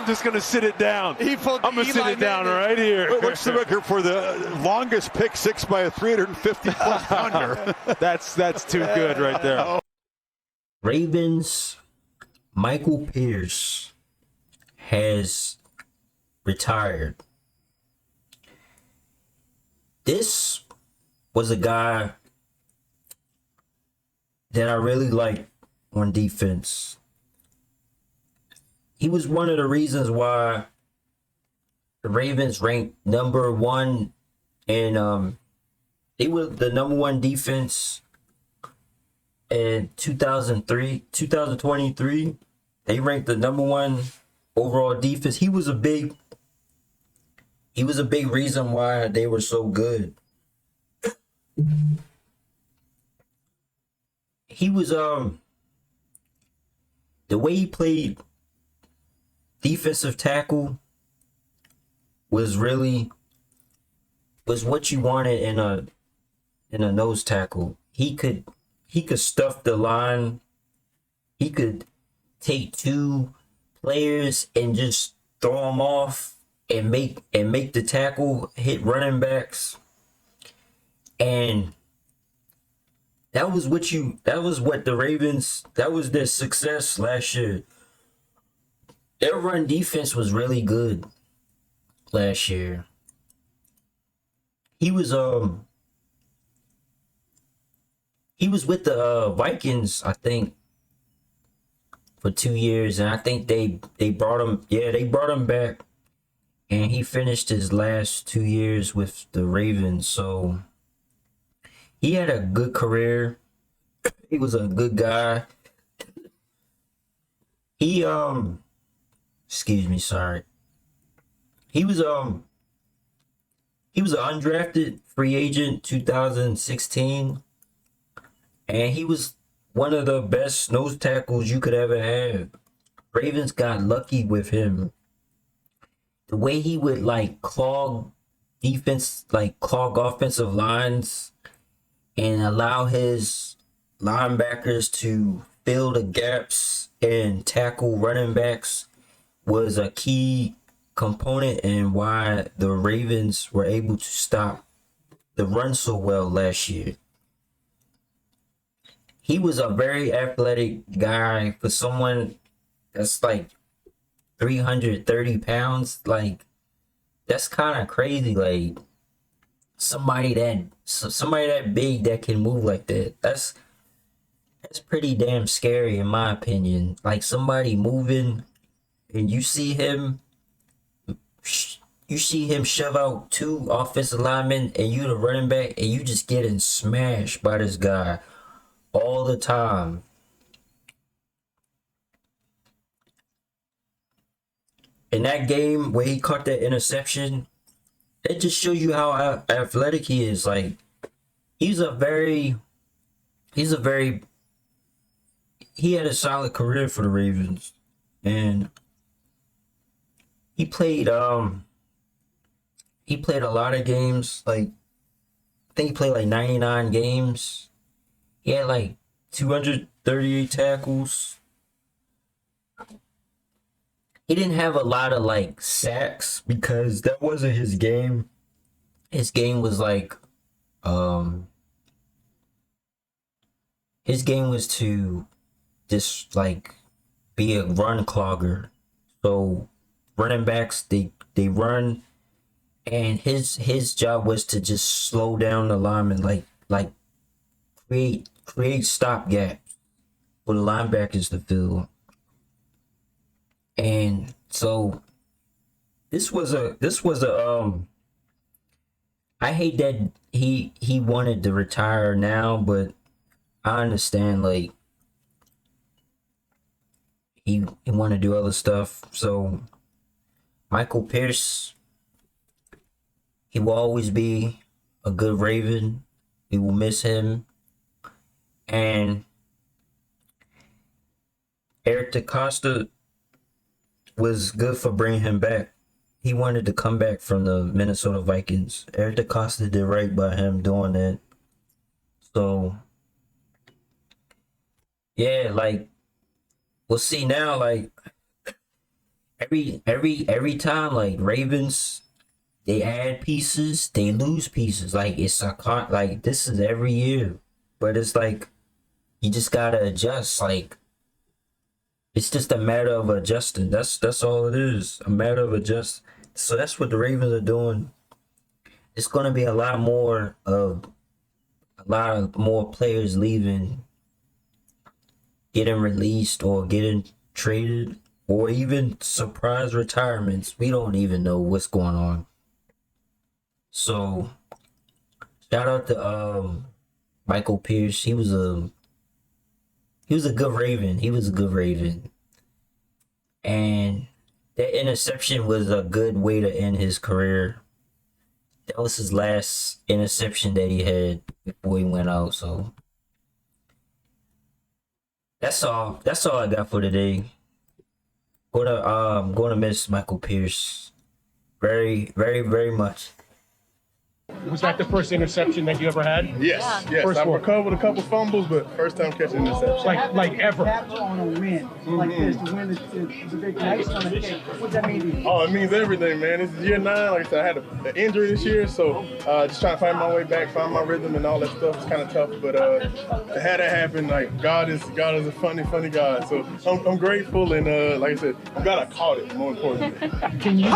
just going to sit it down. I'm going to sit it down right here. What's the record for the longest pick six by a 350-plus pounder? That's too good right there. Ravens, Michael Pierce has retired. This was a guy that I really liked on defense. He was one of the reasons why the Ravens ranked number one, and they were the number one defense in 2023. They ranked the number one overall defense. He was a big reason why they were so good. He was the way he played defensive tackle was what you wanted in a nose tackle. He could stuff the line. He could take two players and just throw them off and make the tackle hit running backs. And that was what the Ravens, that was their success last year. Their run defense was really good last year. He was with the Vikings, I think, for 2 years, and I think they brought him. Yeah, they brought him back, and he finished his last 2 years with the Ravens. So he had a good career. He was a good guy. He excuse me, sorry. He was an undrafted free agent 2016, and he was one of the best nose tackles you could ever have. Ravens got lucky with him. The way he would clog offensive lines and allow his linebackers to fill the gaps and tackle running backs was a key component in why the Ravens were able to stop the run so well last year. He was a very athletic guy for someone that's 330 pounds. That's kind of crazy. Somebody that big that can move like that. That's pretty damn scary in my opinion. Somebody moving and you see him shove out two offensive linemen and you the running back and you just getting smashed by this guy all the time. In that game where he caught that interception, it just shows you how athletic he is. He had a solid career for the Ravens, and he played a lot of games. I think he played 99 games. He had 238 tackles. He didn't have a lot of sacks because that wasn't his game. His game was to just be a run clogger. So running backs they run, and his job was to just slow down the linemen, create stop gaps for the linebackers to fill. And so this was a I hate that he wanted to retire now, but I understand he wanted to do other stuff. So Michael Pierce, he will always be a good Raven. We will miss him. And Eric DeCosta was good for bringing him back. He wanted to come back from the Minnesota Vikings. Eric DeCosta did right by him doing that. So yeah, we'll see now. every time, like Ravens, they add pieces, they lose pieces. Like it's like this is every year, but it's like you just gotta adjust. Like it's just a matter of adjusting. That's all it is, a matter of adjust. So that's what the Ravens are doing. It's gonna be a lot more players leaving, getting released or getting traded, or even surprise retirements. We don't even know what's going on. So shout out to Michael Pierce. He was a good Raven. He was a good Raven. And that interception was a good way to end his career. That was his last interception that he had before he went out. So that's all I got for today. Gonna miss Michael Pierce very, very, very much. Was that the first interception that you ever had? Yes, yes. First I've one. recovered a couple fumbles, but first time catching an interception. Like ever? That's on a win. Like this, the win is a big nice on the cake. What does that mean to you? Oh, it means everything, man. This is year 9. Like I said, I had an injury this year, so just trying to find my way back, find my rhythm, and all that stuff is kind of tough. But to have that happen, like God is a funny God. So I'm grateful, and like I said, I'm glad I caught it. More importantly. Can you?